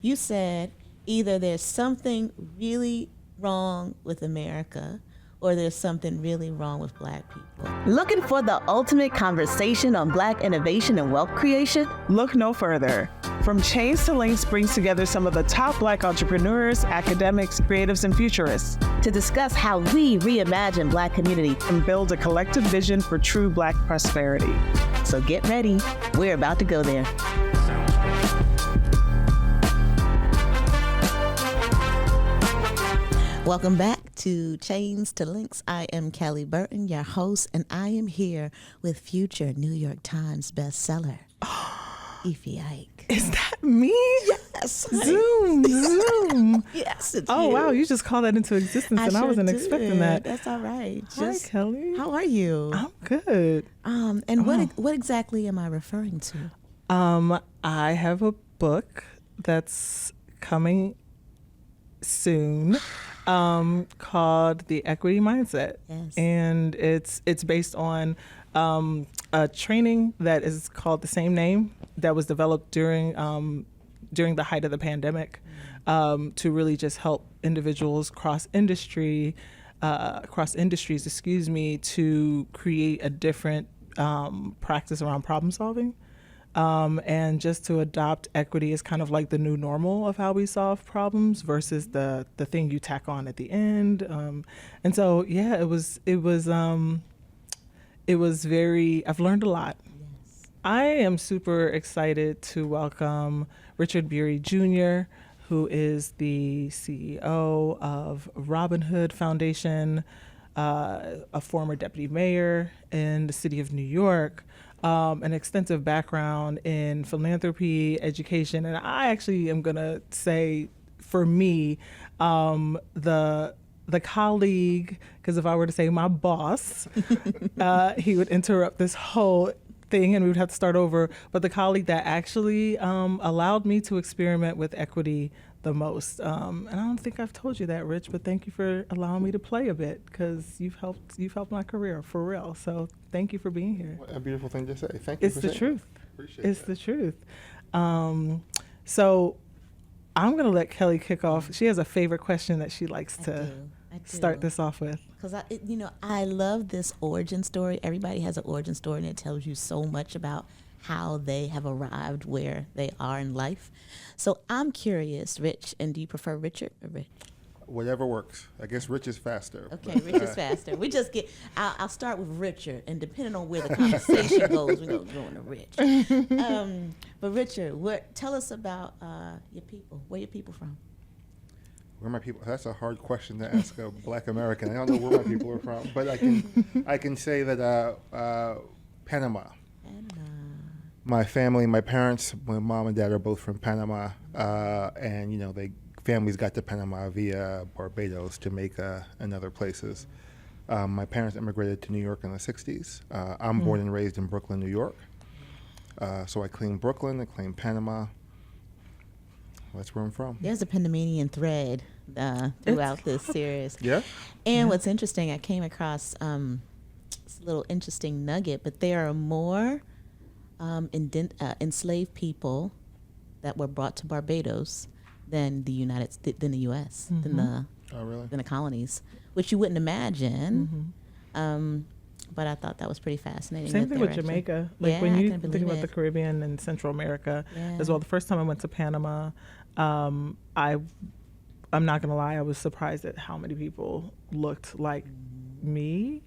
You said either there's something really wrong with America or there's something really wrong with Black people. Looking for the ultimate conversation on Black innovation and wealth creation? Look no further. From Chains to Links brings together some of the top Black entrepreneurs, academics, creatives, and futurists to discuss how we reimagine Black community and build a collective vision for true Black prosperity. So get ready. We're about to go there. Welcome back to Chains to Links. I am Kelly Burton, your host, and I am here with future New York Times bestseller, Ife Ike. Is that me? Yes. Zoom. Yes, it's Oh, you. wow. You just called that into existence, and I wasn't expecting that. That's all right. Hi, Kelly. How are you? I'm good. And what exactly am I referring to? I have a book that's coming soon called The Equity Mindset. Yes. And it's based on a training that is called the same name that was developed during the height of the pandemic to really just help individuals cross industries, to create a different practice around problem solving. And just to adopt equity as kind of like the new normal of how we solve problems versus the thing you tack on at the end. And so, yeah, it was very, I've learned a lot. Yes. I am super excited to welcome Richard Bury Jr., who is the CEO of Robin Hood Foundation, a former deputy mayor in the city of New York, an extensive background in philanthropy, education, and I actually am gonna say, for me, the colleague, because if I were to say my boss, he would interrupt this whole thing and we would have to start over. But the colleague that actually allowed me to experiment with equity the most. And I don't think I've told you that, Rich, but thank you for allowing me to play a bit, because you've helped my career for real. So thank you for being here. What a beautiful thing to say. Thank you. It's for the saying truth. That. Appreciate It's that. the truth. So I'm gonna let Kelly kick off. She has a favorite question that she likes to start this off with. Because I love this origin story. Everybody has an origin story, and it tells you so much about how they have arrived where they are in life. So I'm curious, Rich, and do you prefer Richard or Rich? Whatever works. I guess Rich is faster. Okay, Rich is faster. We just I'll start with Richard, and depending on where the conversation goes, we're going to go into Rich. But Richard, tell us about your people. Where your people from? Where are my people? That's a hard question to ask a Black American. I don't know where my people are from, but I can say that Panama. My family, my parents, my mom and dad are both from Panama, and families got to Panama via Barbados, Jamaica, and other places. My parents immigrated to New York in the 60s. I'm born and raised in Brooklyn, New York. So I claim Brooklyn, I claim Panama. That's where I'm from. There's a Panamanian thread throughout this series. Yeah? And what's interesting, I came across this little interesting nugget, but there are more enslaved people that were brought to Barbados than the U.S., than the colonies, which you wouldn't imagine. But I thought that was pretty fascinating. Same thing with Jamaica. Like when you think about the Caribbean and Central America as well. The first time I went to Panama, I'm not gonna lie, I was surprised at how many people looked like me.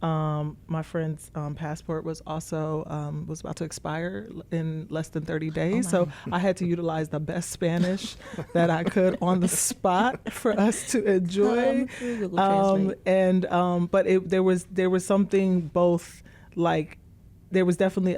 My friend's passport was also was about to expire in less than 30 days, so I had to utilize the best Spanish that I could on the spot for us to enjoy. But there was something both, like there was definitely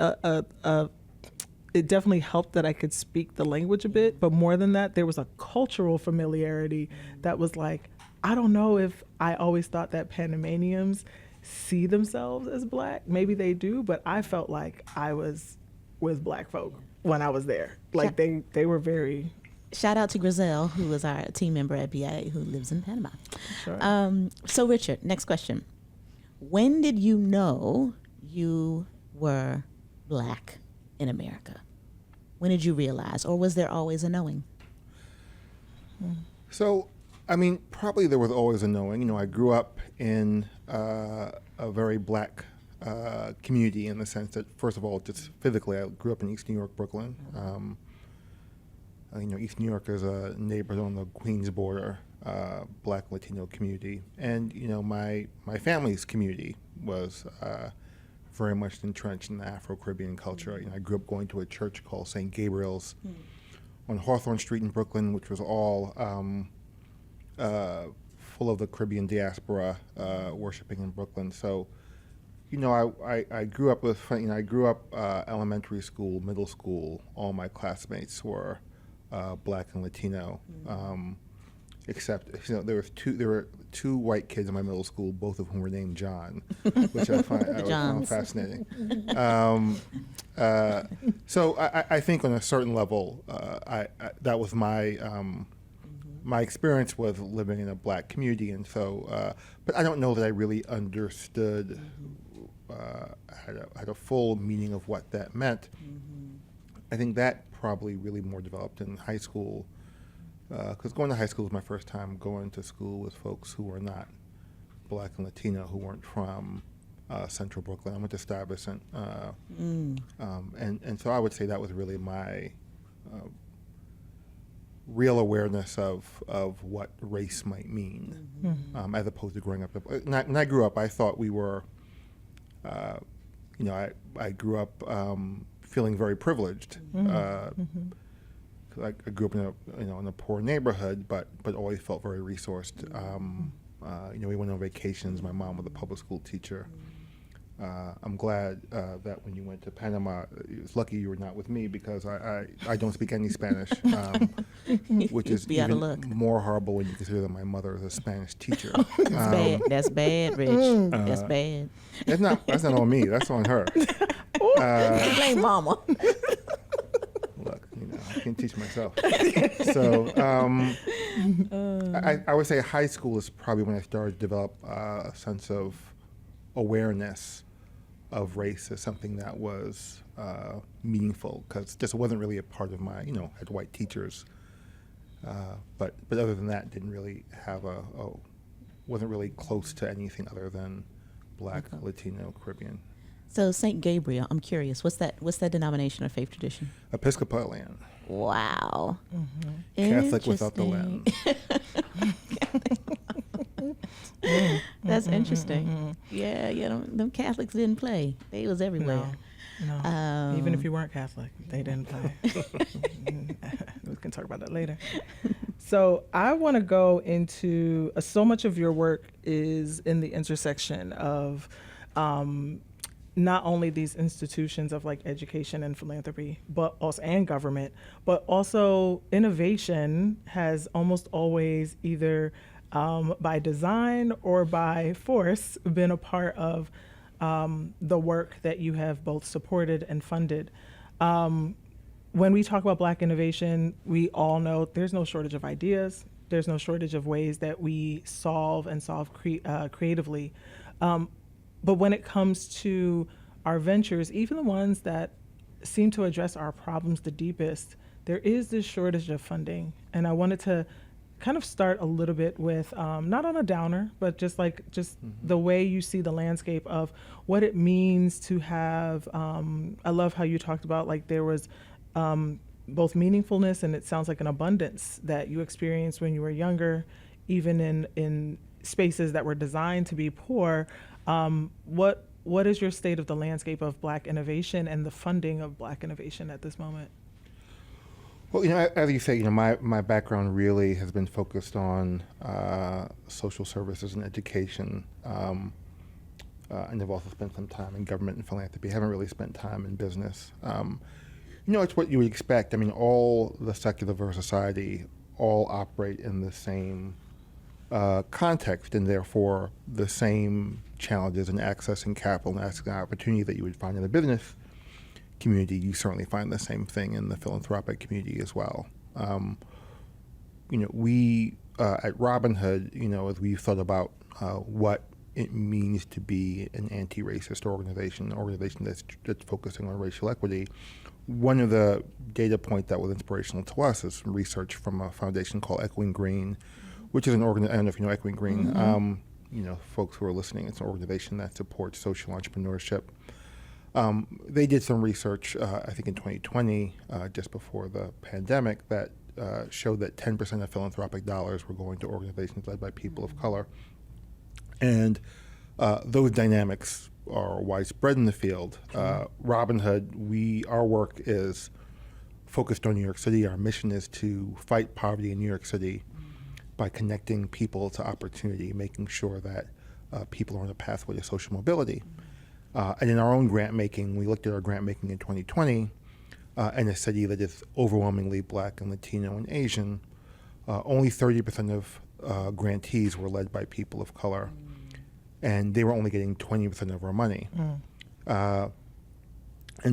it definitely helped that I could speak the language a bit, but more than that, there was a cultural familiarity that was like, I don't know if I always thought that Panamanians see themselves as Black. Maybe they do, but I felt like I was with Black folk when I was there. Like they were very... Shout out to Grizel, who is our team member at BIA, who lives in Panama. Sure. So Richard, next question. When did you know you were Black in America? When did you realize, or was there always a knowing? So, I mean, probably there was always a knowing. You know, I grew up in a very black community in the sense that, first of all, just physically, I grew up in East New York, Brooklyn. You know, East New York is a neighborhood on the Queens border, black Latino community. And, you know, my family's community was very much entrenched in the Afro-Caribbean culture. You know, I grew up going to a church called St. Gabriel's on Hawthorne Street in Brooklyn, which was all full of the Caribbean diaspora worshiping in Brooklyn. So, you know, I grew up with, you know, I grew up elementary school, middle school, all my classmates were black and Latino, except, you know, there were two white kids in my middle school, both of whom were named John, which I found fascinating. So I think on a certain level, that was my my experience with living in a black community, and so, but I don't know that I really understood, had a full meaning of what that meant. I think that probably really more developed in high school, because going to high school was my first time going to school with folks who were not black and Latino, who weren't from Central Brooklyn. I went to Stuyvesant, and so I would say that was really my real awareness of what race might mean, as opposed to growing up. When I grew up, I thought we were, you know, I grew up feeling very privileged. I grew up in a poor neighborhood, but always felt very resourced. You know, we went on vacations. My mom was a public school teacher. I'm glad that when you went to Panama, it's lucky you were not with me, because I don't speak any Spanish, which is even more horrible when you consider that my mother is a Spanish teacher. That's bad. That's bad, Rich. That's bad. That's not on me. That's on her. Blame mama. Look, you know, I can teach myself. So I would say high school is probably when I started to develop a sense of awareness of race as something that was meaningful, because just wasn't really a part of my, you know, I had white teachers, but other than that, didn't really have wasn't really close to anything other than black, Latino, Caribbean. So St. Gabriel, I'm curious, what's that denomination or faith tradition? Episcopalian. Wow. Catholic without the Latin. That's interesting. Yeah, them Catholics didn't play. They was everywhere. No. Even if you weren't Catholic, they didn't play. We can talk about that later. So I want to go into, so much of your work is in the intersection of not only these institutions of like education and philanthropy, but also, and government, but also innovation has almost always either by design or by force been a part of the work that you have both supported and funded. When we talk about Black innovation, we all know there's no shortage of ideas. There's no shortage of ways that we solve creatively. But when it comes to our ventures, even the ones that seem to address our problems the deepest, there is this shortage of funding. And I wanted to kind of start a little bit with, not on a downer, but just the way you see the landscape of what it means to have, I love how you talked about like there was both meaningfulness and it sounds like an abundance that you experienced when you were younger, even in spaces that were designed to be poor. What is your state of the landscape of Black innovation and the funding of Black innovation at this moment? Well, you know, as you say, you know, my background really has been focused on social services and education, and I've also spent some time in government and philanthropy. I haven't really spent time in business. You know, it's what you would expect. I mean, all the sectors of our society all operate in the same context, and therefore the same challenges in accessing capital and accessing opportunity that you would find in the business community. You certainly find the same thing in the philanthropic community as well. You know, we at Robin Hood, you know, as we've thought about what it means to be an anti-racist organization, an organization that's focusing on racial equity, one of the data point that was inspirational to us is some research from a foundation called Echoing Green, which is an I don't know if you know Echoing Green. Folks who are listening, it's an organization that supports social entrepreneurship. They did some research, I think in 2020, just before the pandemic, that showed that 10% of philanthropic dollars were going to organizations led by people of color. And those dynamics are widespread in the field. Robinhood, our work is focused on New York City. Our mission is to fight poverty in New York City by connecting people to opportunity, making sure that people are on a pathway to social mobility. And in our own grant making, we looked at our grant making in 2020 in a city that is overwhelmingly Black and Latino and Asian. Only 30% of grantees were led by people of color, and they were only getting 20% of our money. And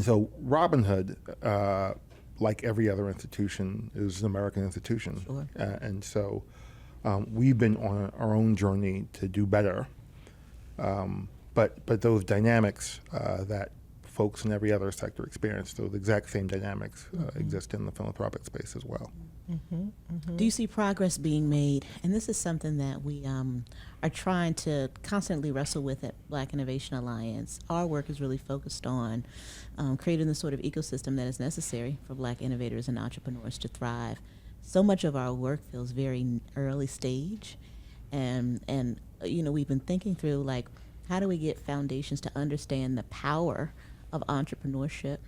so Robinhood, like every other institution, is an American institution. Sure. And so we've been on our own journey to do better. But those dynamics that folks in every other sector experience, those exact same dynamics exist in the philanthropic space as well. Do you see progress being made? And this is something that we are trying to constantly wrestle with at Black Innovation Alliance. Our work is really focused on creating the sort of ecosystem that is necessary for Black innovators and entrepreneurs to thrive. So much of our work feels very early stage, and we've been thinking through, like, how do we get foundations to understand the power of entrepreneurship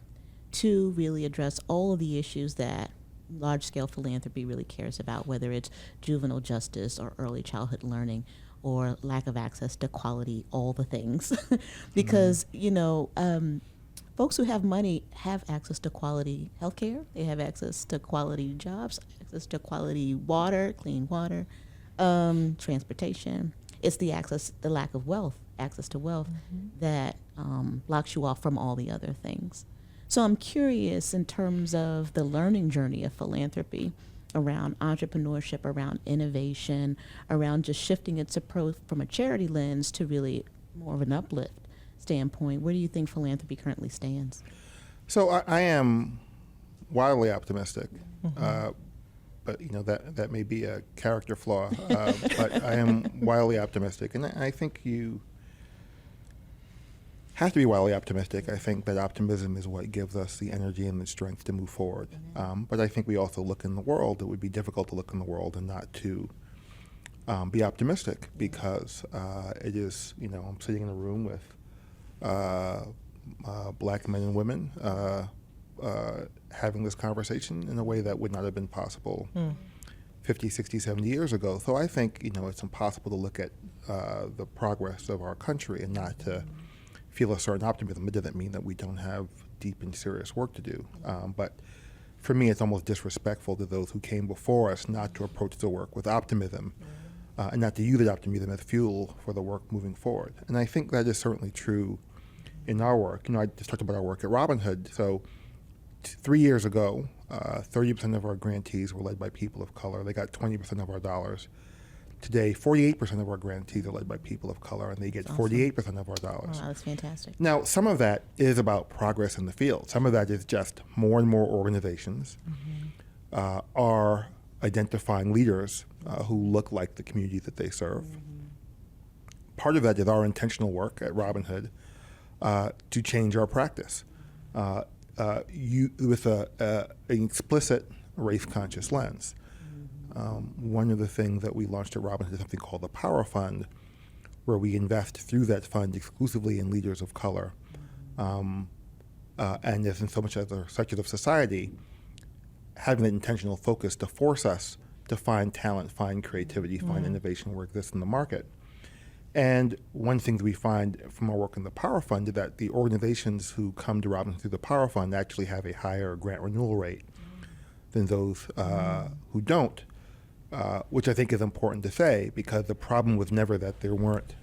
to really address all of the issues that large-scale philanthropy really cares about, whether it's juvenile justice or early childhood learning or lack of access to quality, all the things. Because, folks who have money have access to quality healthcare, they have access to quality jobs, access to quality water, clean water, transportation. It's the lack of access to wealth that blocks you off from all the other things. So I'm curious in terms of the learning journey of philanthropy around entrepreneurship, around innovation, around just shifting its approach from a charity lens to really more of an uplift standpoint. Where do you think philanthropy currently stands? So I am wildly optimistic, but that may be a character flaw. But I am wildly optimistic, and I think you have to be wildly optimistic. I think that optimism is what gives us the energy and the strength to move forward. But I think we also look in the world. It would be difficult to look in the world and not to be optimistic, because it is, I'm sitting in a room with Black men and women having this conversation in a way that would not have been possible 50, 60, 70 years ago. So I think, it's impossible to look at the progress of our country and not to feel a certain optimism. It doesn't mean that we don't have deep and serious work to do. But for me, it's almost disrespectful to those who came before us not to approach the work with optimism and not to use that optimism as fuel for the work moving forward. And I think that is certainly true in our work. I just talked about our work at Robinhood. So 3 years ago, 30% of our grantees were led by people of color. They got 20% of our dollars. Today, 48% of our grantees are led by people of color, and they get 48% of our dollars. Wow, that's fantastic. Now, some of that is about progress in the field. Some of that is just more and more organizations are identifying leaders who look like the community that they serve. Part of that is our intentional work at Robinhood to change our practice with an explicit race-conscious lens. One of the things that we launched at Robinhood is something called the Power Fund, where we invest through that fund exclusively in leaders of color. And as in so much other sectors of society, having that intentional focus to force us to find talent, find creativity, find innovation where it exists in the market. And one thing that we find from our work in the Power Fund is that the organizations who come to Robinhood through the Power Fund actually have a higher grant renewal rate than those who don't. Which I think is important to say, because the problem was never that there weren't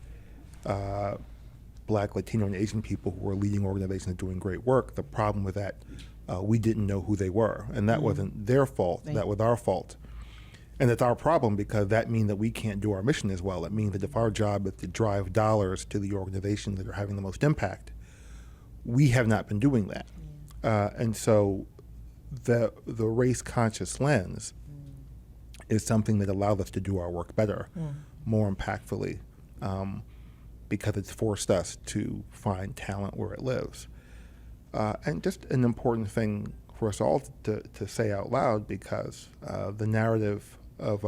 Black, Latino, and Asian people who were leading organizations doing great work. The problem was that we didn't know who they were, and that wasn't their fault. Right. That was our fault. And it's our problem, because that means that we can't do our mission as well. It means that if our job is to drive dollars to the organizations that are having the most impact, we have not been doing that. And so the race conscious lens is something that allows us to do our work better, more impactfully, because it's forced us to find talent where it lives. And just an important thing for us all to say out loud, because the narrative of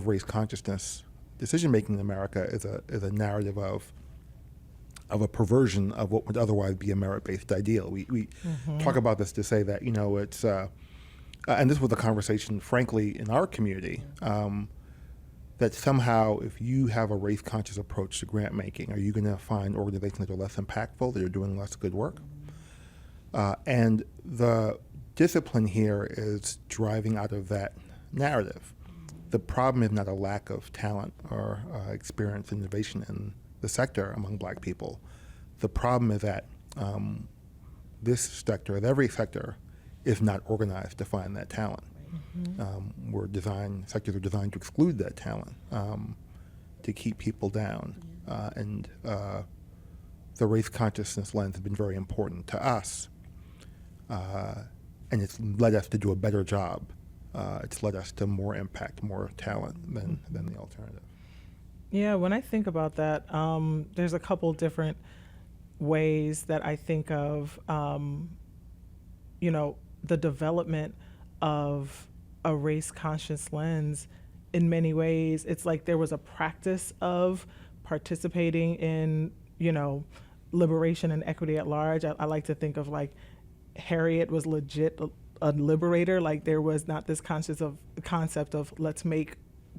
race consciousness decision making in America is a narrative of a perversion of what would otherwise be a merit-based ideal. We talk about this to say that, it's and this was a conversation, frankly, in our community, that somehow if you have a race-conscious approach to grant making, are you going to find organizations that are less impactful, that are doing less good work? And the discipline here is driving out of that narrative. The problem is not a lack of talent or experience and innovation in the sector among Black people. The problem is that this sector, every sector, is not organized to find that talent. Sectors are designed to exclude that talent, to keep people down. And the race consciousness lens has been very important to us. And it's led us to do a better job. It's led us to more impact, more talent than the alternative. Yeah, when I think about that, there's a couple different ways that I think of, the development of a race conscious lens. In many ways, it's like there was a practice of participating in, liberation and equity at large. I like to think of like Harriet was legit a liberator. Like there was not this concept of let's make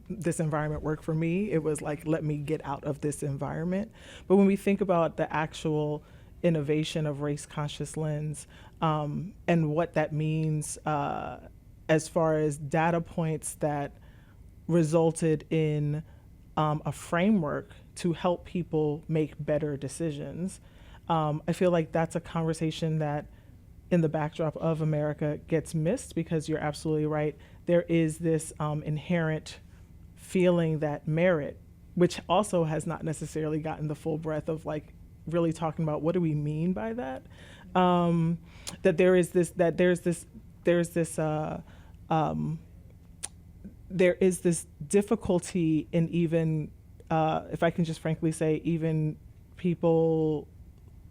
this environment work for me. It was like, let me get out of this environment. But when we think about the actual innovation of race conscious lens, and what that means as far as data points that resulted in a framework to help people make better decisions, I feel like that's a conversation that in the backdrop of America gets missed, because you're absolutely right. There is this inherent feeling that merit, which also has not necessarily gotten the full breadth of like really talking about what do we mean by that, that there is this difficulty in even, if I can just frankly say, even people,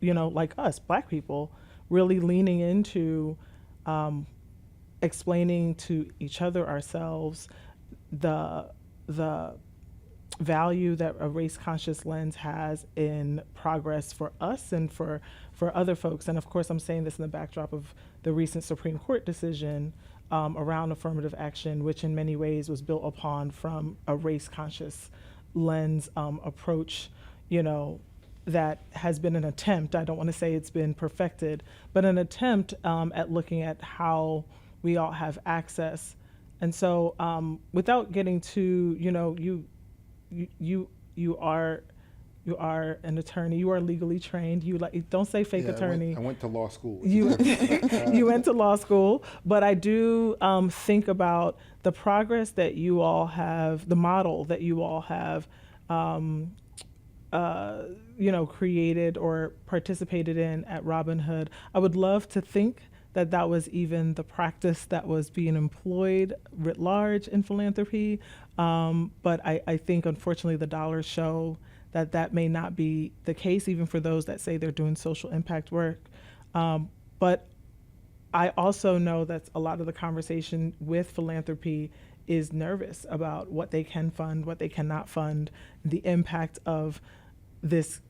like us, Black people, really leaning into explaining to each other, ourselves, the value that a race conscious lens has in progress for us and for other folks. And of course, I'm saying this in the backdrop of the recent Supreme Court decision around affirmative action, which in many ways was built upon from a race conscious lens approach, that has been an attempt, I don't want to say it's been perfected, but an attempt at looking at how we all have access. And so without getting too, you are an attorney, you are legally trained, don't say fake attorney. I went to law school. You went to law school, but I do think about the progress that you all have, the model that you all have created or participated in at Robin Hood. I would love to think that was even the practice that was being employed writ large in philanthropy. But I think, unfortunately, the dollars show that may not be the case, even for those that say they're doing social impact work. But I also know that a lot of the conversation with philanthropy is nervous about what they can fund, what they cannot fund, the impact of this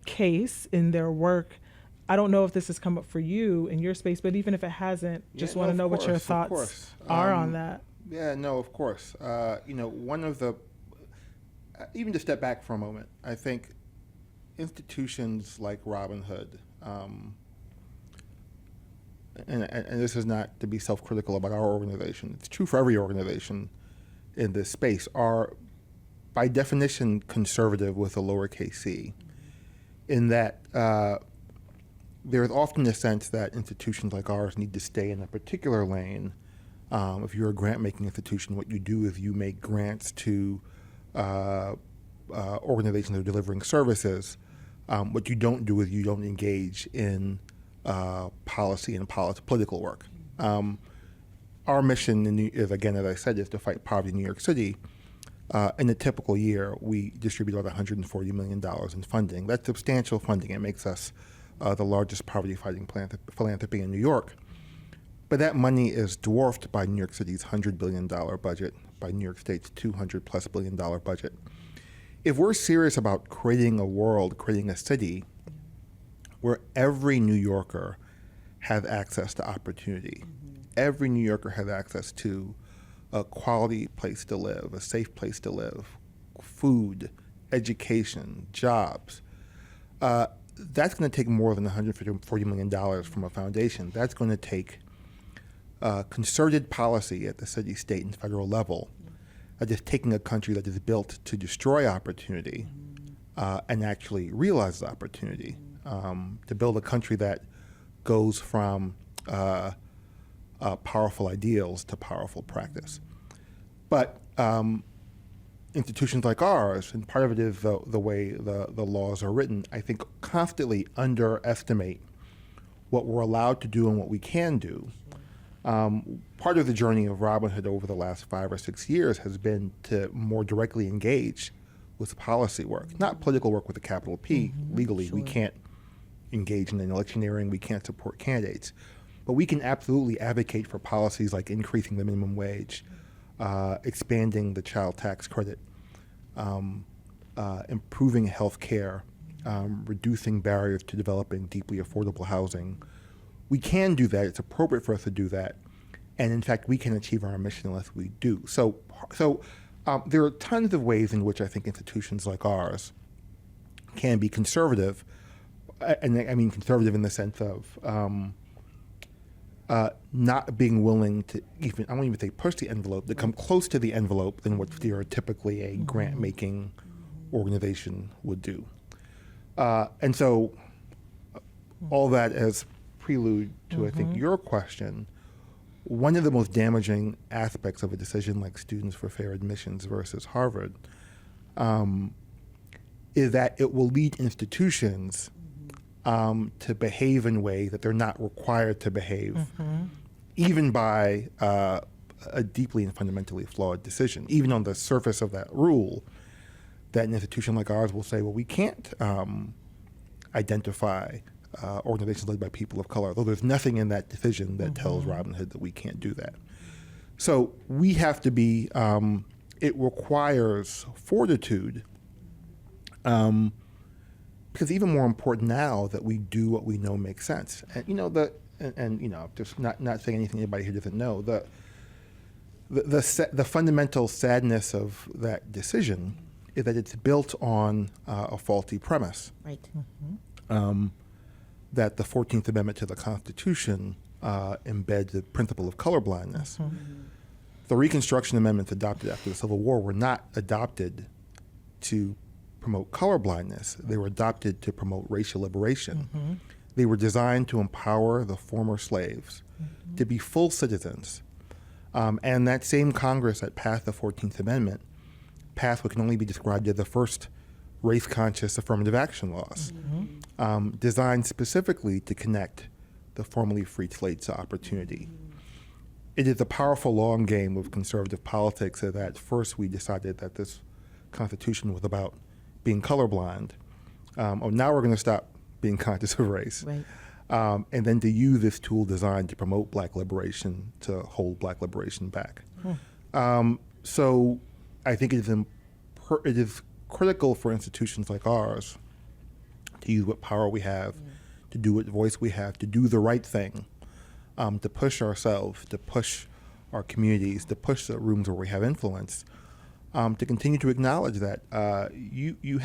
case in their work. I don't know if this has come up for you in your space, but even if it hasn't, just want to know what your thoughts are on that. Yeah, no, of course. One of the, even to step back for a moment, I think institutions like Robin Hood, and this is not to be self-critical about our organization, it's true for every organization in this space, are by definition conservative with a lowercase c, in that there's often a sense that institutions like ours need to stay in a particular lane. If you're a grant-making institution, what you do is you make grants to organizations that are delivering services. What you don't do is you don't engage in policy and political work. Our mission is, again, as I said, is to fight poverty in New York City. In a typical year, we distribute about $140 million in funding. That's substantial funding. It makes us the largest poverty-fighting philanthropy in New York. But that money is dwarfed by New York City's $100 billion budget, by New York State's $200+ billion budget. If we're serious about creating a world, creating a city where every New Yorker has access to opportunity, every New Yorker has access to a quality place to live, a safe place to live, food, education, jobs, that's going to take more than $140 million from a foundation. That's going to take concerted policy at the city, state, and federal level, just taking a country that is built to destroy opportunity and actually realize opportunity, to build a country that goes from powerful ideals to powerful practice. But institutions like ours, and part of it is the way the laws are written, I think constantly underestimate what we're allowed to do and what we can do. Part of the journey of Robin Hood over the last 5 or 6 years has been to more directly engage with policy work, not political work with a capital P. Legally, we can't engage in electioneering, we can't support candidates. But we can absolutely advocate for policies like increasing the minimum wage, expanding the child tax credit, improving health care, reducing barriers to developing deeply affordable housing. We can do that. It's appropriate for us to do that. And in fact, we can achieve our mission unless we do. So there are tons of ways in which I think institutions like ours can be conservative. And I mean conservative in the sense of not being willing to even, I won't even say push the envelope, to come close to the envelope than what stereotypically a grant-making organization would do. And so all that as prelude to, I think, your question, one of the most damaging aspects of a decision like Students for Fair Admissions versus Harvard is that it will lead institutions to behave in ways that they're not required to behave, even by a deeply and fundamentally flawed decision. Even on the surface of that rule, that an institution like ours will say, well, we can't identify organizations led by people of color, though there's nothing in that decision that tells Robin Hood that we can't do that. So we have to be, it requires fortitude, because even more important now that we do what we know makes sense. And just not saying anything anybody here doesn't know, the fundamental sadness of that decision is that it's built on a faulty premise. Right. That the 14th Amendment to the Constitution embeds the principle of colorblindness. The Reconstruction Amendments adopted after the Civil War were not adopted to promote colorblindness. They were adopted to promote racial liberation. They were designed to empower the former slaves to be full citizens. And that same Congress that passed the 14th Amendment passed what can only be described as the first race-conscious affirmative action laws, designed specifically to connect the formerly freed slaves to opportunity. It is a powerful long game of conservative politics that first we decided that this Constitution was about being colorblind. Now we're going to stop being conscious of race. Right. And then to use this tool designed to promote black liberation, to hold black liberation back. So I think it is critical for institutions like ours to use what power we have, to do what voice we have, to do the right thing, to push ourselves, to push our communities, to push the rooms where we have influence, to continue to acknowledge that you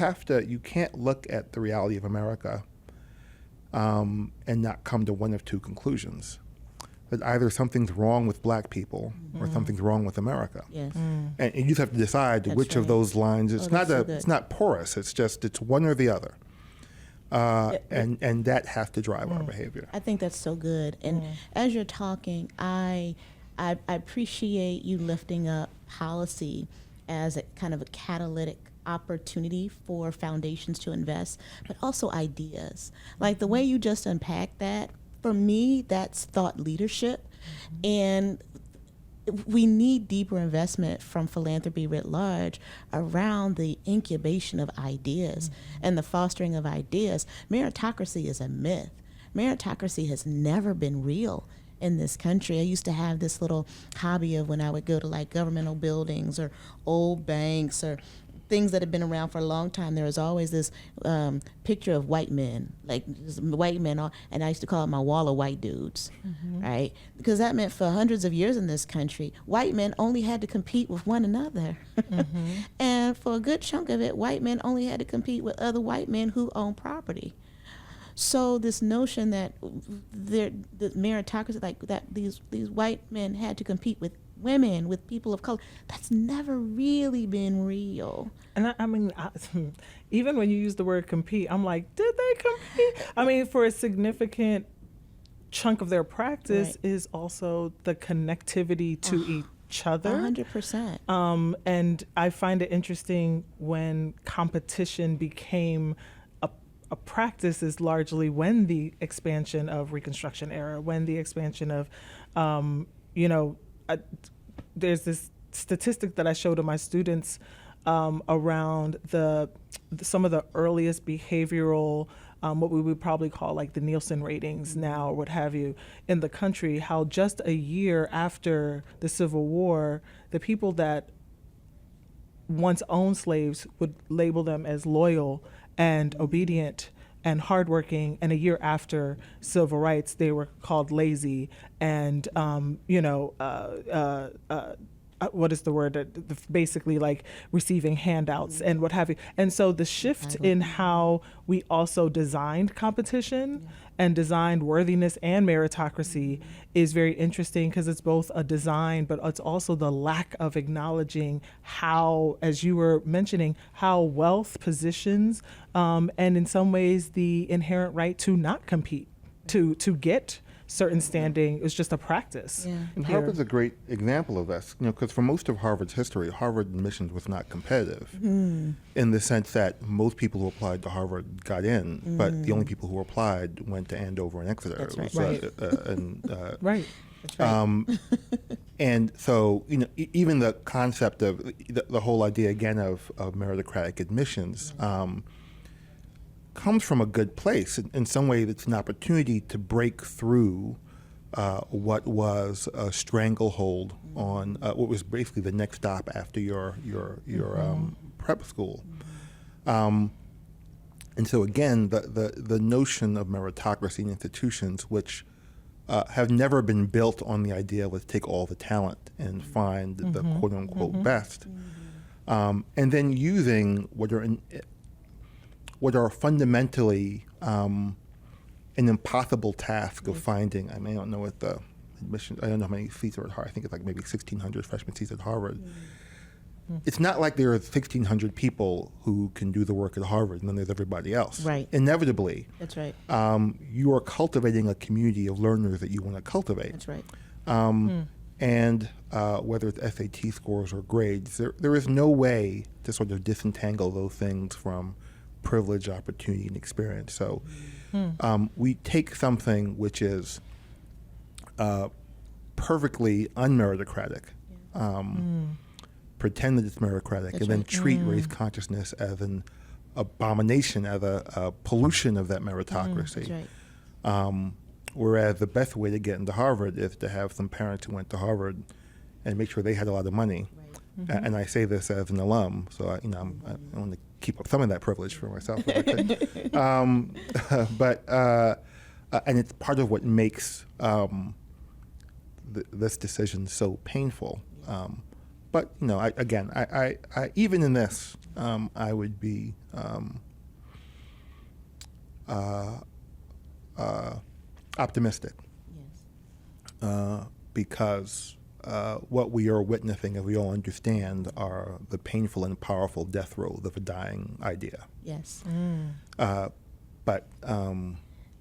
can't look at the reality of America and not come to one of two conclusions. That either something's wrong with black people or something's wrong with America. Yes. And you just have to decide That's which of right. those lines. It's not that's so it's good. not porous. It's one or the other. And that has to drive our behavior. I think that's so good. And as you're talking, I appreciate you lifting up policy as a kind of a catalytic opportunity for foundations to invest, but also ideas. Like the way you just unpacked that for me, that's thought leadership. And we need deeper investment from philanthropy writ large around the incubation of ideas and the fostering of ideas. Meritocracy is a myth. Meritocracy has never been real in this country. I used to have this little hobby of when I would go to like governmental buildings or old banks or things that have been around for a long time, there was always this picture of white men, like white men, and I used to call it my wall of white dudes, right? Because that meant for hundreds of years in this country, white men only had to compete with one another. And for a good chunk of it, white men only had to compete with other white men who own property. So this notion that the meritocracy, like that these white men had to compete with women, with people of color, that's never really been real. And I mean, even when you use the word compete, I'm like, did they compete? I mean, for a significant chunk of their practice is also the connectivity to each other. 100%. And I find it interesting when competition became a practice is largely when the expansion of Reconstruction era, when the expansion of, there's this statistic that I show to my students around some of the earliest behavioral, what we would probably call like the Nielsen ratings now, or what have you, in the country, how just a year after the Civil War, the people that once owned slaves would label them as loyal and obedient and hardworking, and a year after civil rights, they were called lazy and, what is the word? Basically like receiving handouts and what have you. And so the shift in how we also designed competition and designed worthiness and meritocracy is very interesting, because it's both a design, but it's also the lack of acknowledging how, as you were mentioning, how wealth positions and in some ways the inherent right to not compete, to get certain standing is just a practice. Yeah. And here. Harvard's a great example of this, because for most of Harvard's history, Harvard admissions was not competitive in the sense that most people who applied to Harvard got in, but the only people who applied went to Andover and Exeter. That's right. Right. That's right. And so, even the concept of the whole idea again of meritocratic admissions comes from a good place. In some way, it's an opportunity to break through what was a stranglehold on what was basically the next stop after your prep school. And so again, the notion of meritocracy in institutions, which have never been built on the idea, let's take all the talent and find the quote unquote best, and then using what are fundamentally an impossible task of finding. I don't know what the admission, I don't know how many seats are at Harvard. I think it's like maybe 1,600 freshman seats at Harvard. It's not like there are 1,600 people who can do the work at Harvard and then there's everybody else. Right. Inevitably, That's right. You are cultivating a community of learners that you want to cultivate. That's right. And whether it's SAT scores or grades, there is no way to sort of disentangle those things from privilege, opportunity, and experience. So we take something which is perfectly unmeritocratic, pretend that it's meritocratic, That's and then right. treat race consciousness as an abomination, as a pollution of that meritocracy. That's right. Whereas the best way to get into Harvard is to have some parents who went to Harvard and make sure they had a lot of money. And I say this as an alum, so I want to keep up some of that privilege for myself if I could. And it's part of what makes this decision so painful. But I even in this, I would be optimistic. Yes. Because what we are witnessing, as we all understand, are the painful and powerful death throes of a dying idea. Yes. But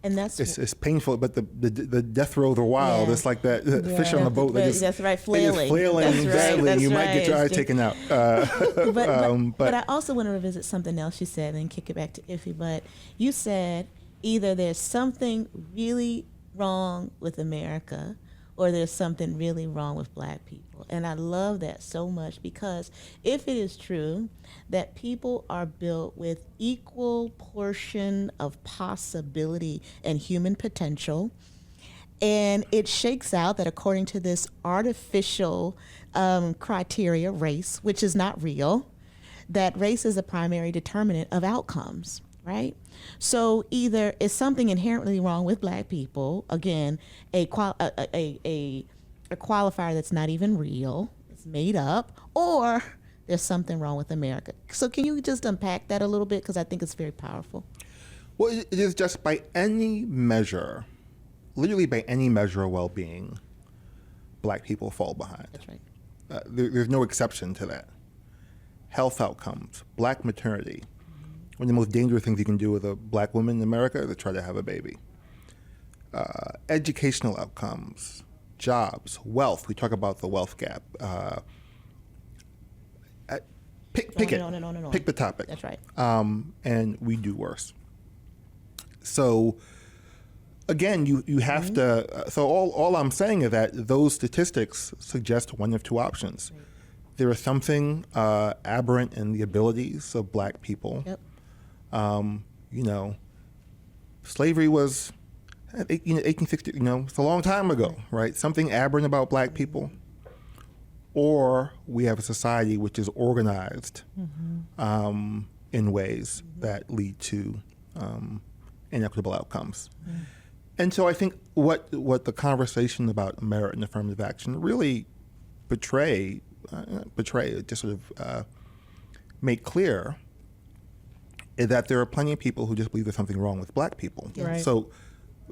And that's it's painful. But the death throes are wild. Yeah. It's like that fish on the boat that is that's right, It flailing. is flailing That's right, badly. that's You might right. get your eye It's just- taken out. But I also want to revisit something else you said and kick it back to Iffy. But you said either there's something really wrong with America or there's something really wrong with black people. And I love that so much, because if it is true that people are built with equal portion of possibility and human potential, and it shakes out that according to this artificial criteria, race, which is not real, that race is a primary determinant of outcomes, right? So either it's something inherently wrong with black people, again, a qualifier that's not even real, it's made up, or there's something wrong with America. So can you just unpack that a little bit? Because I think it's very powerful. Well, it is just by any measure, literally by any measure of well-being, black people fall behind. That's right. There's no exception to that. Health outcomes, black maternity. One of the most dangerous things you can do with a black woman in America is to try to have a baby. Educational outcomes, jobs, wealth. We talk about the wealth gap. Pick it. No. Pick the topic. That's right. And we do worse. So, again, you have to. So all I'm saying is that those statistics suggest one of two options. Right. There is something aberrant in the abilities of black people. Yep. Slavery was, 1860. It's a long time ago, right? Something aberrant about black people, or we have a society which is organized in ways that lead to inequitable outcomes. And so I think what the conversation about merit and affirmative action really just sort of make clear is that there are plenty of people who just believe there's something wrong with black people. Right. So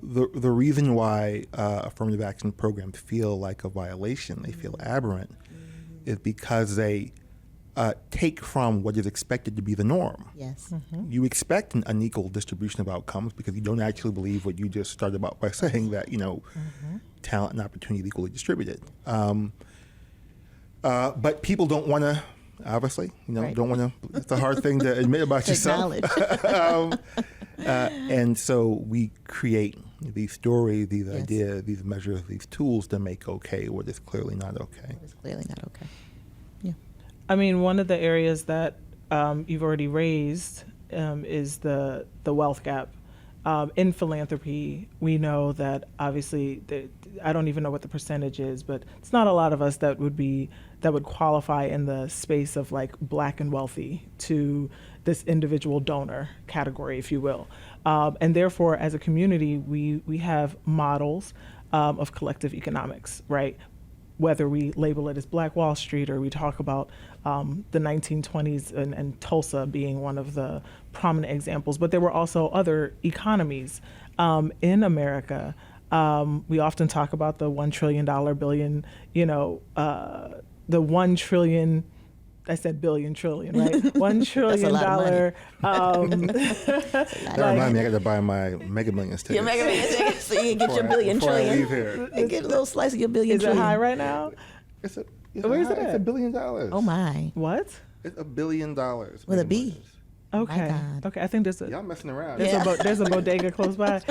the reason why affirmative action programs feel like a violation, they feel aberrant, is because they take from what is expected to be the norm. Yes. You expect an unequal distribution of outcomes because you don't actually believe what you just started about by saying that, talent and opportunity is equally distributed. But people don't want to, obviously, Right. don't want to, it's a hard thing to admit about yourself. And so we create these stories, these Yes. ideas, these measures, these tools to make okay what is clearly not okay. It's clearly not okay. Yeah. I mean, one of the areas that you've already raised is the wealth gap. In philanthropy, we know that obviously, I don't even know what the percentage is, but it's not a lot of us that would qualify in the space of like black and wealthy to this individual donor category, if you will. And therefore, as a community, we have models of collective economics, right? Whether we label it as Black Wall Street or we talk about the 1920s and Tulsa being one of the prominent examples, but there were also other economies in America. We often talk about the $1 trillion the 1 trillion, I said billion, trillion, right? $1 trillion. That reminds me, I got to buy my Mega Millions ticket. Your Mega Millions ticket, so you can get your billion before I trillion. leave here. You get a little slice of your billion Is it trillion. high right now? It's Where's it It's at? $1 billion. Oh my. What? It's $1 billion. With a Mega B. Millions. Okay. God. Okay. I think there's Y'all messing around. there's a bodega close by.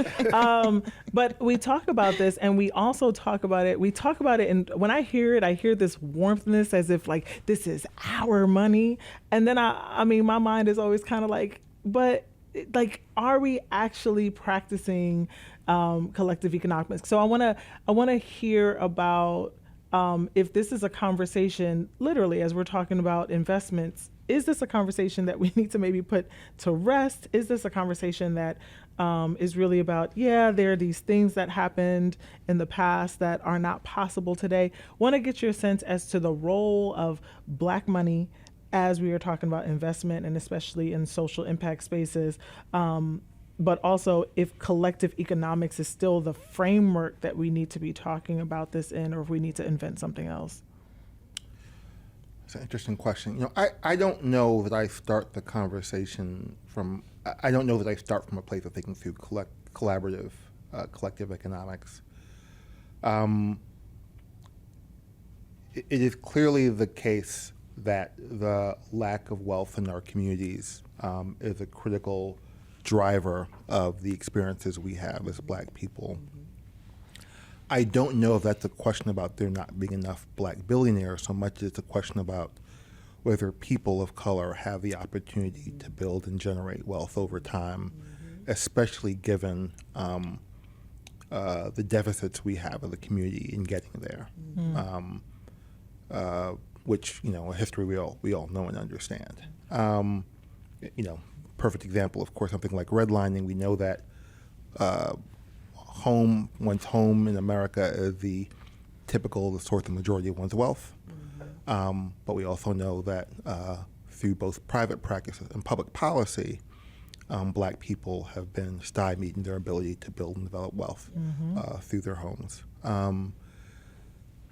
But we talk about this, and we also talk about it. We talk about it, and when I hear it, I hear this warmthness as if like this is our money. And then I mean, my mind is always kind of like, but like, are we actually practicing collective economics? So I wanna hear about if this is a conversation, literally, as we're talking about investments. Is this a conversation that we need to maybe put to rest? Is this a conversation that is really about, there are these things that happened in the past that are not possible today? Want to get your sense as to the role of black money as we are talking about investment and especially in social impact spaces, but also if collective economics is still the framework that we need to be talking about this in, or if we need to invent something else. It's an interesting question. I don't know that I start the conversation from. I don't know that I start from a place of thinking through collective economics. It is clearly the case that the lack of wealth in our communities is a critical driver of the experiences we have as black people. I don't know if that's a question about there not being enough black billionaires so much as it's a question about whether people of color have the opportunity to build and generate wealth over time, especially given the deficits we have as a community in getting there, which, a history we all know and understand. Perfect example, of course, something like redlining. We know that one's home in America is the source of the majority of one's wealth. But we also know that through both private practices and public policy, black people have been stymied in their ability to build and develop wealth through their homes.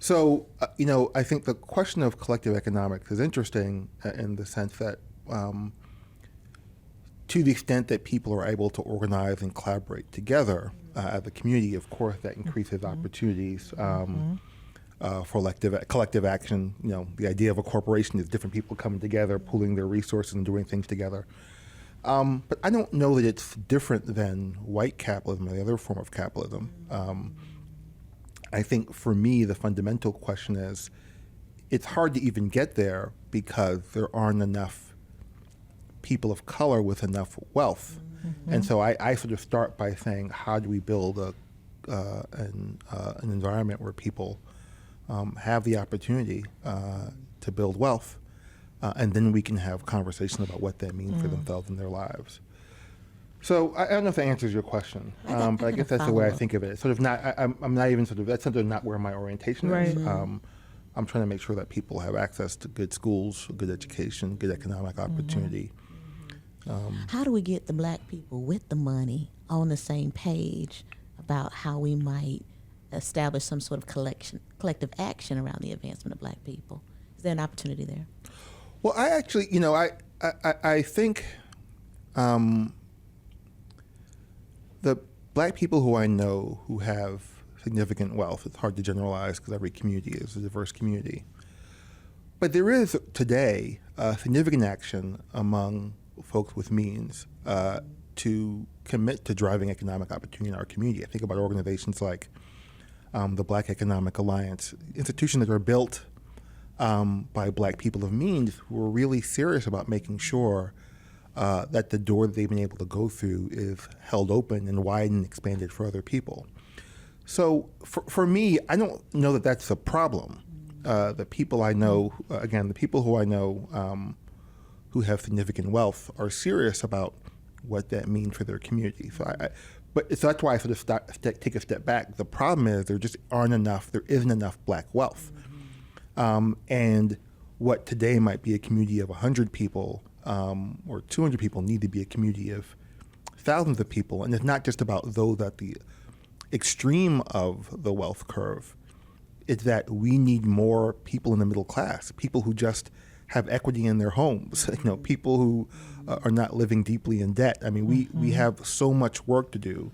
So, I think the question of collective economics is interesting in the sense that to the extent that people are able to organize and collaborate together as a community, of course, that increases opportunities for collective action. The idea of a corporation is different people coming together, pooling their resources and doing things together. But I don't know that it's different than white capitalism or the other form of capitalism. I think for me, the fundamental question is, it's hard to even get there because there aren't enough people of color with enough wealth. And so I sort of start by saying, how do we build an environment where people have the opportunity to build wealth, and then we can have conversation about what that means for themselves and their lives. So I don't know if that answers your question, but I guess that's the way I think of it. It's sort of not. I'm not even that's sort of not where my orientation is. I'm trying to make sure that people have access to good schools, good education, good economic opportunity. How do we get the black people with the money on the same page about how we might establish some sort of collective action around the advancement of black people? Is there an opportunity there? Well, I actually, I think the black people who I know who have significant wealth, it's hard to generalize because every community is a diverse community, but there is today significant action among folks with means to commit to driving economic opportunity in our community. I think about organizations like the Black Economic Alliance, institutions that are built by black people of means who are really serious about making sure that the door that they've been able to go through is held open and widened and expanded for other people. So for me, I don't know that that's a problem. The people I know, again, the people who I know who have significant wealth are serious about what that means for their community. So so that's why I sort of take a step back. The problem is there isn't enough black wealth. And what today might be a community of 100 people or 200 people need to be a community of thousands of people. And it's not just about those at the extreme of the wealth curve. It's that we need more people in the middle class, people who just have equity in their homes, people who are not living deeply in debt. I mean, we have so much work to do.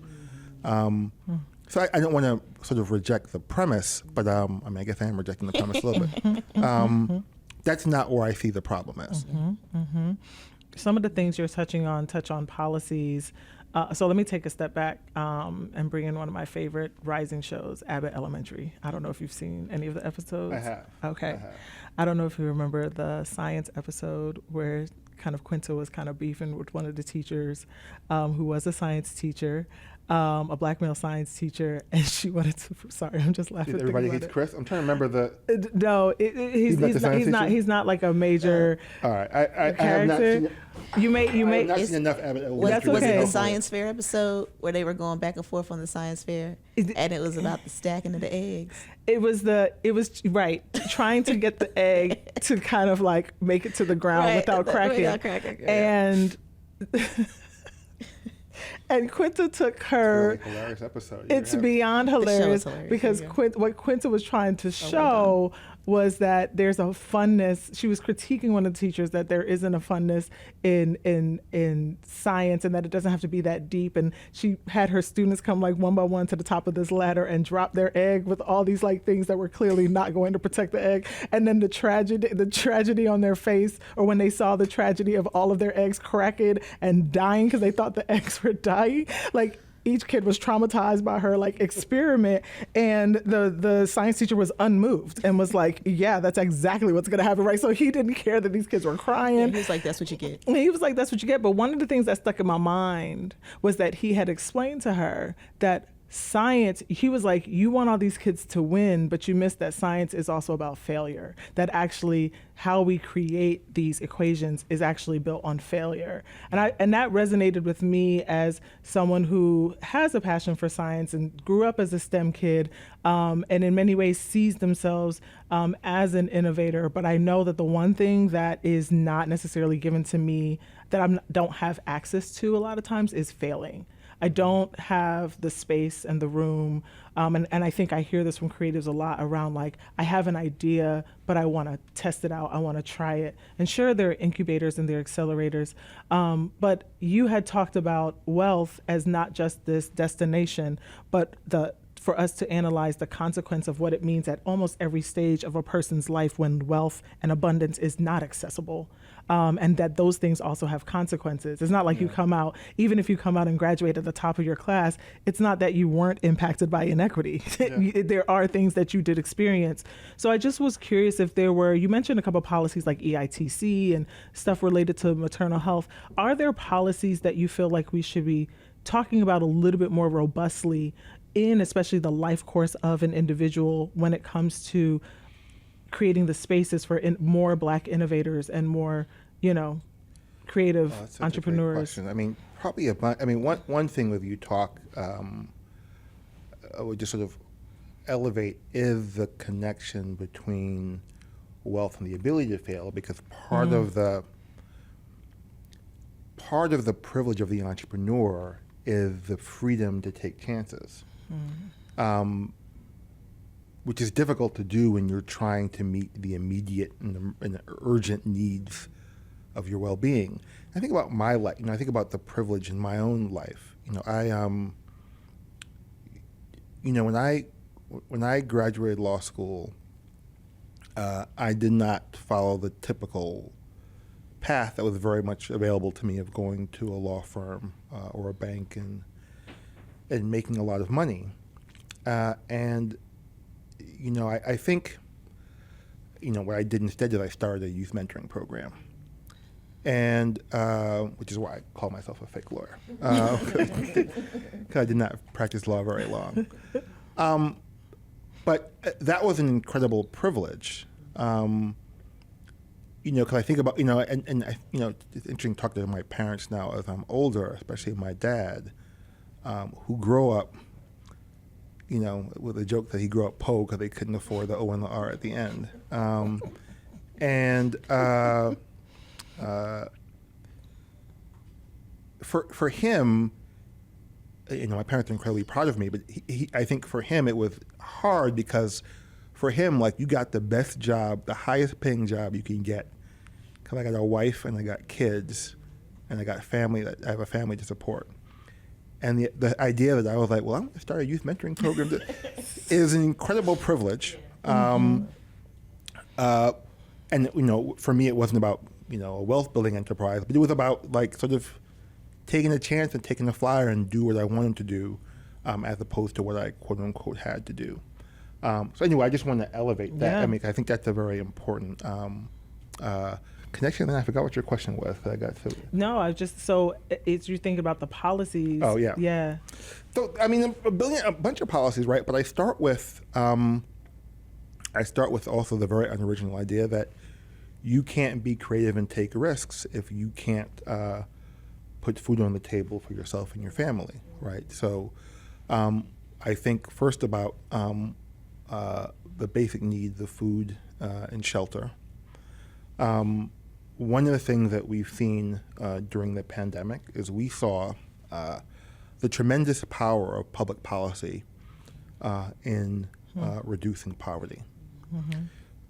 So I don't want to sort of reject the premise, but I guess I am rejecting the premise a little bit. That's not where I see the problem is. Some of the things you're touch on policies. So let me take a step back and bring in one of my favorite rising shows, Abbott Elementary. I don't know if you've seen any of the episodes. I have. Okay. I have. I don't know if you remember the science episode where kind of Quinta was kind of beefing with one of the teachers who was a science teacher, a black male science teacher, and she wanted to, sorry, I'm just laughing. Everybody hates Chris? I'm trying to remember the... No, he's not like a major all right, I have not character. seen it. You may I've not seen enough Abbott Elementary. Was it okay. the science fair episode where they were going back and forth on the science fair, and it was about the stacking of the eggs? It was right, trying to get the egg to kind of like make it to the ground without cracking. And and Quinta took her. It's a really hilarious episode. It's beyond hilarious, because what Quinta was trying to show was that there's a funness. She was critiquing one of the teachers that there isn't a funness in science, and that it doesn't have to be that deep. And she had her students come like one by one to the top of this ladder and drop their egg with all these like things that were clearly not going to protect the egg. And then the tragedy on their face, or when they saw the tragedy of all of their eggs cracking and dying because they thought the eggs were dying, like each kid was traumatized by her like experiment, and the science teacher was unmoved and was like, yeah, that's exactly what's gonna happen, right? So he didn't care that these kids were crying. Yeah, he was like, that's what you get. And he was like, that's what you get. But one of the things that stuck in my mind was that he had explained to her that science, he was like, you want all these kids to win, but you miss that science is also about failure. That actually how we create these equations is actually built on failure. And that resonated with me as someone who has a passion for science and grew up as a STEM kid, and in many ways sees themselves as an innovator. But I know that the one thing that is not necessarily given to me, that I don't have access to a lot of times, is failing. I don't have the space and the room. And I think I hear this from creatives a lot around like, I have an idea, but I want to test it out. I want to try it. And sure, there are incubators and there are accelerators. But you had talked about wealth as not just this destination, but for us to analyze the consequence of what it means at almost every stage of a person's life when wealth and abundance is not accessible. And that those things also have consequences. It's not like you come out, even if you come out and graduate at the top of your class, it's not that you weren't impacted by inequity. Yeah. There are things that you did experience. So I just was curious if there were, you mentioned a couple of policies like EITC and stuff related to maternal health. Are there policies that you feel like we should be talking about a little bit more robustly in especially the life course of an individual when it comes to creating the spaces for more Black innovators and more, creative entrepreneurs? I mean, probably one thing with you talk I would just sort of elevate is the connection between wealth and the ability to fail, because part of the privilege of the entrepreneur is the freedom to take chances. Which is difficult to do when you're trying to meet the immediate and the urgent needs of your well-being. I think about my life. I think about the privilege in my own life. When I graduated law school, I did not follow the typical path that was very much available to me of going to a law firm or a bank and making a lot of money. I think, what I did instead is I started a youth mentoring program, and which is why I call myself a fake lawyer, because I did not practice law very long. But that was an incredible privilege, because I think about, it's interesting to talk to my parents now as I'm older, especially my dad, who grew up, with a joke that he grew up poor because they couldn't afford the O and the R at the end. For him, my parents are incredibly proud of me, but I think for him it was hard because for him, like, you got the best job, the highest paying job you can get, because I got a wife and I got kids and I got family, I have a family to support. And the idea that I was like, well, I'm going to start a youth mentoring program is an incredible privilege. And, for me, it wasn't about, a wealth building enterprise, but it was about like sort of taking a chance and taking a flyer and do what I wanted to do, as opposed to what I quote unquote had to do. So anyway, I just want to elevate that. Yeah. I mean, I think that's a very important connection. And I forgot what your question was. I got to. No, it's you think about the policies. Oh yeah. Yeah. So I mean, a bunch of policies, right? But I start with also the very unoriginal idea that you can't be creative and take risks if you can't put food on the table for yourself and your family, right? So I think first about the basic needs of food and shelter. One of the things that we've seen during the pandemic is we saw the tremendous power of public policy in reducing poverty. Mm-hmm.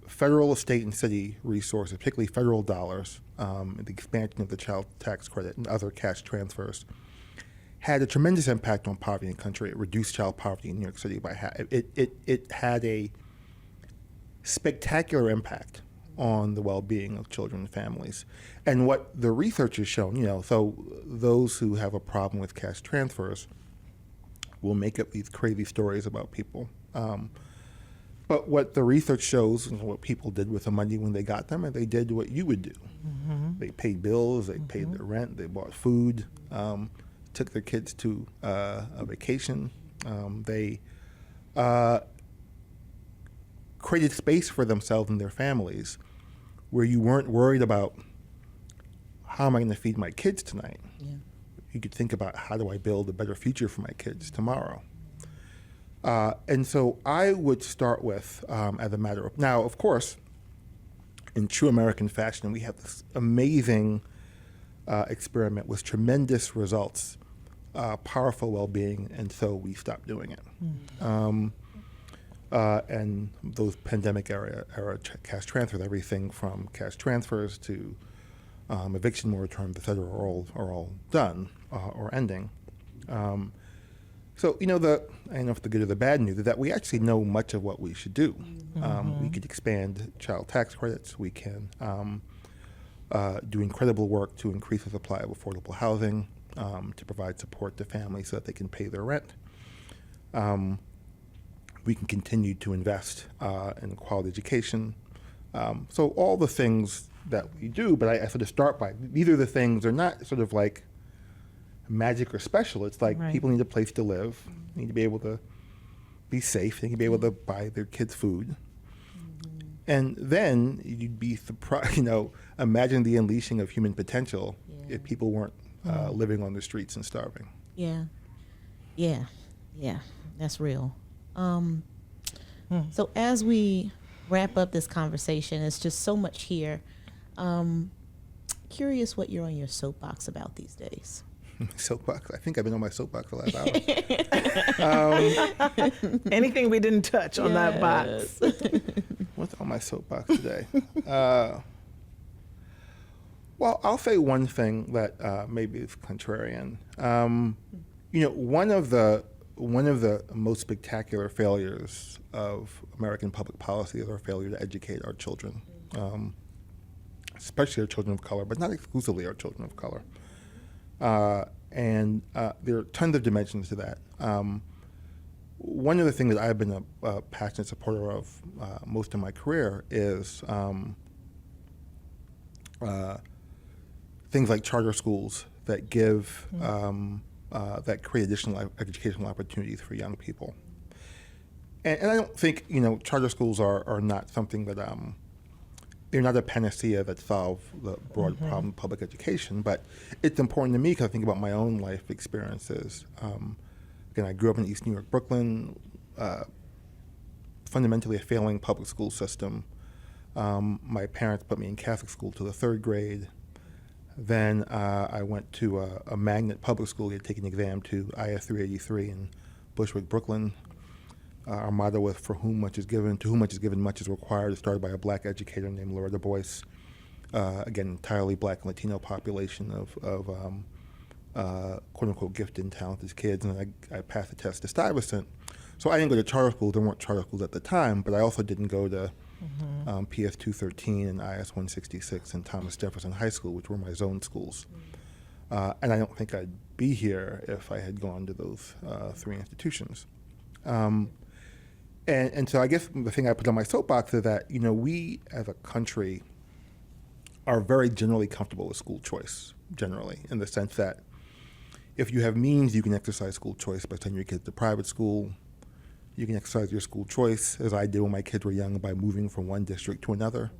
Federal, state, and city resources, particularly federal dollars, the expansion of the child tax credit and other cash transfers, had a tremendous impact on poverty in the country. It reduced child poverty in New York City by half. It had a spectacular impact on the well-being of children and families. And what the research has shown, so those who have a problem with cash transfers will make up these crazy stories about people. But what the research shows, what people did with the money when they got them, and they did what you would do. They paid bills, they paid their rent, they bought food, took their kids to a vacation. They created space for themselves and their families where you weren't worried about, how am I going to feed my kids tonight? Yeah. You could think about, how do I build a better future for my kids tomorrow? And so I would start with, as a matter of, now, of course, in true American fashion, we have this amazing experiment with tremendous results, powerful well-being, and so we stopped doing it. And those pandemic era cash transfers, everything from cash transfers to eviction moratoriums, et cetera, are all done or ending. So, I don't know if the good or the bad news is that we actually know much of what we should do. We could expand child tax credits. We can do incredible work to increase the supply of affordable housing, to provide support to families so that they can pay their rent. We can continue to invest in quality education. So all the things that we do, but I sort of start by, these are the things, they're not sort of like magic or special. It's like people need a place to live, need to be able to be safe, they need to be able to buy their kids food. And then you'd be surprised, imagine the unleashing of human potential if people weren't living on the streets and starving. Yeah, that's real. So as we wrap up this conversation, it's just so much here. Curious what you're on your soapbox about these days. Soapbox? I think I've been on my soapbox the last hour. Anything we didn't touch on that box. What's on my soapbox today? Well, I'll say one thing that maybe is contrarian. One of the most spectacular failures of American public policy is our failure to educate our children, especially our children of color, but not exclusively our children of color. And there are tons of dimensions to that. One of the things that I've been a passionate supporter of most of my career is things like charter schools that give that create additional educational opportunities for young people. And I don't think, charter schools are not something that, they're not a panacea that solve the broad problem of public education, but it's important to me because I think about my own life experiences. Again, I grew up in East New York, Brooklyn, fundamentally a failing public school system. My parents put me in Catholic school to the third grade. Then I went to a magnet public school. We had taken an exam to IS 383 in Bushwick, Brooklyn. Our motto was, "For whom much is given, to whom much is given, much is required." It started by a black educator named Laura Du Bois. Again, entirely black and Latino population of quote-unquote gifted and talented kids. And I passed the test to Stuyvesant. So I didn't go to charter schools. There weren't charter schools at the time, but I also didn't go to PS 213 and IS 166 and Thomas Jefferson High School, which were my zone schools. And I don't think I'd be here if I had gone to those three institutions. And so I guess the thing I put on my soapbox is that, we as a country are very generally comfortable with school choice, generally, in the sense that if you have means, you can exercise school choice by sending your kids to private school. You can exercise your school choice, as I did when my kids were young, by moving from one district to another.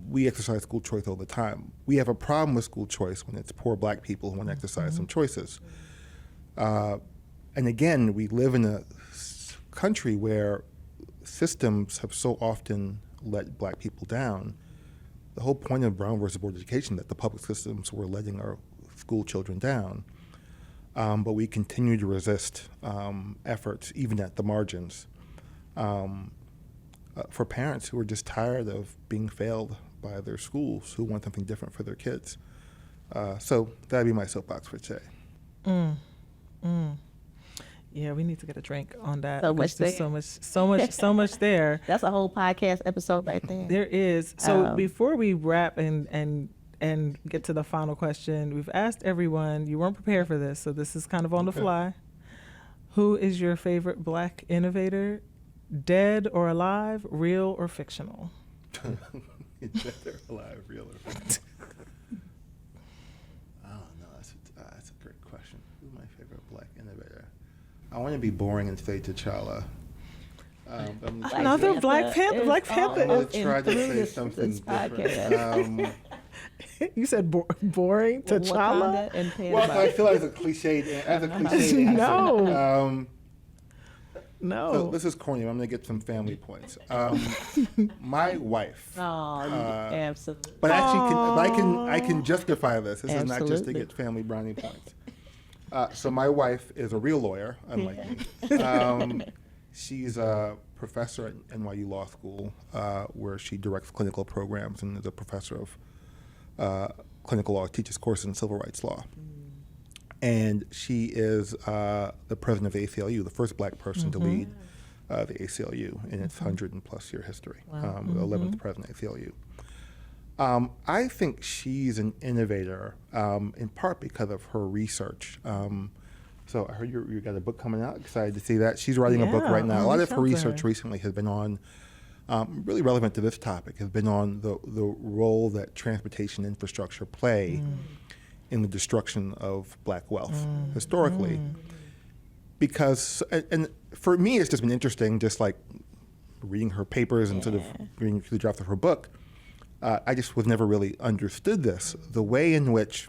We exercise school choice all the time. We have a problem with school choice when it's poor black people who want to exercise some choices. And again, we live in a country where systems have so often let black people down. The whole point of Brown versus Board of Education, that the public systems were letting our school children down. But we continue to resist efforts, even at the margins, for parents who are just tired of being failed by their schools, who want something different for their kids. So that'd be my soapbox for today. Yeah, we need to get a drink on that. So much there. So much there. That's a whole podcast episode right there. There is. So before we wrap and and get to the final question. We've asked everyone, you weren't prepared for this, so this is kind of on the fly. Who is your favorite Black innovator? Dead or alive, real or fictional? Dead or alive, real or fictional? Oh, no, that's a great question. Who's my favorite Black innovator? I want to be boring and say T'Challa. Another Black Panther. Black Panther. I'm going to try to say something different. You said boring T'Challa? Wakanda and Panther. Well, I feel like it's a cliche. No. No. So this is corny. I'm going to get some family points. My wife. Oh, absolutely. But actually, I can justify this. This is not just to Absolutely. get family brownie points. So my wife is a real lawyer, unlike me. She's a professor at NYU Law School, where she directs clinical programs and is a professor of clinical law, teaches courses in civil rights law. And she is the president of the ACLU, the first Black person to lead the ACLU in its 100+ year history, the 11th president of ACLU. I think she's an innovator, in part because of her research. So I heard you got a book coming out. Excited to see that. She's writing a book right now. A lot of her research recently has been on, really relevant to this topic, has been on the role that transportation infrastructure play in the destruction of Black wealth historically. Because, and for me, it's just been interesting, just like reading her papers and sort of reading through the draft of her book. I just was never really understood this, the way in which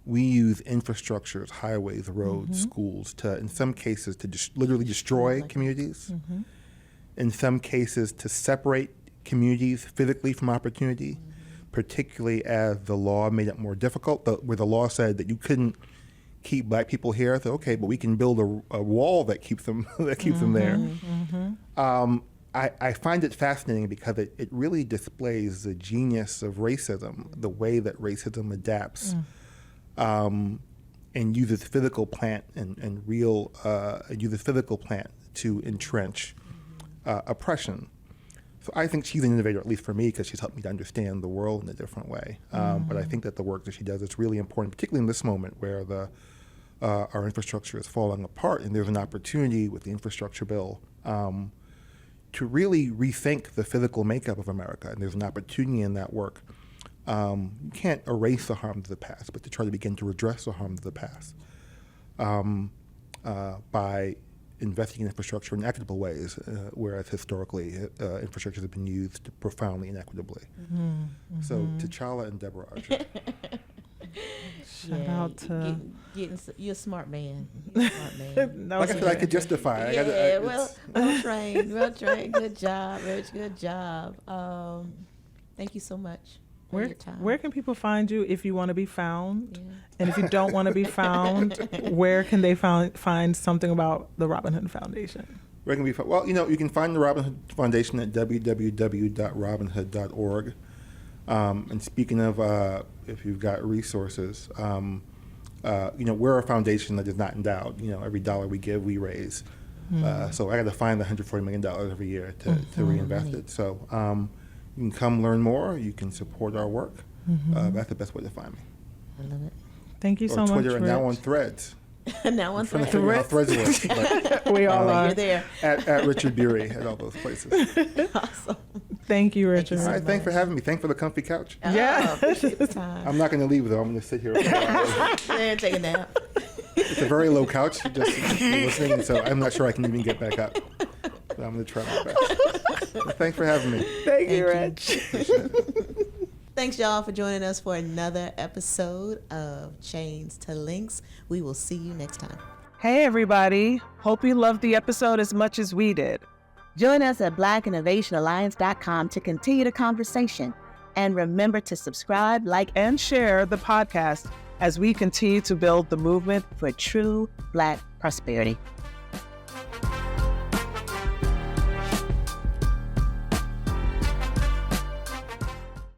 we use infrastructures, highways, roads, schools, to, in some cases, to literally destroy communities. In some cases, to separate communities physically from opportunity, particularly as the law made it more difficult, where the law said that you couldn't keep Black people here. So, okay, but we can build a wall that keeps them there. I find it fascinating because it really displays the genius of racism, the way that racism adapts and uses physical plant and real uses physical plant to entrench oppression. So I think she's an innovator, at least for me, because she's helped me to understand the world in a different way. But I think that the work that she does is really important, particularly in this moment where our infrastructure is falling apart, and there's an opportunity with the infrastructure bill to really rethink the physical makeup of America. And there's an opportunity in that work. You can't erase the harms of the past, but to try to begin to redress the harms of the past by investing in infrastructure in equitable ways, whereas historically infrastructure has been used profoundly inequitably. So T'Challa and Deborah Archer. Shout out to... You're a smart man. You're a smart man. Like I said, I could justify it. Well trained. Good job, Rich. Good job. Thank you so much for your time. Where can people find you if you want to be found? And if you don't want to be found, where can they find something about the Robin Hood Foundation? Where can we find? Well, you can find the Robin Hood Foundation at www.robinhood.org. And speaking of, if you've got resources, we're a foundation that is not endowed. Every dollar we give, we raise. So I got to find the $140 million every year to reinvest it. So you can come learn more. You can support our work. That's the best way to find me. I love it. Thank you so much, Twitter, Rich. and now on Threads. Now on Trying to figure out how Threads work. But, we all are. You're there. At Richard Bury at all those places. Awesome. Thank you, Richard. All right, thanks for having me. Thanks for the comfy couch. Yeah. Appreciate the time. I'm not going to leave, though. I'm going to sit here. And take a nap. It's a very low couch, just listening, so I'm not sure I can even get back up. But I'm going to try my best. But thanks for having me. Thank you, Rich. Thanks, y'all, for joining us for another episode of Chains to Links. We will see you next time. Hey, everybody. Hope you loved the episode as much as we did. Join us at blackinnovationalliance.com to continue the conversation. And remember to subscribe, like, And share the podcast as we continue to build the movement for true Black prosperity.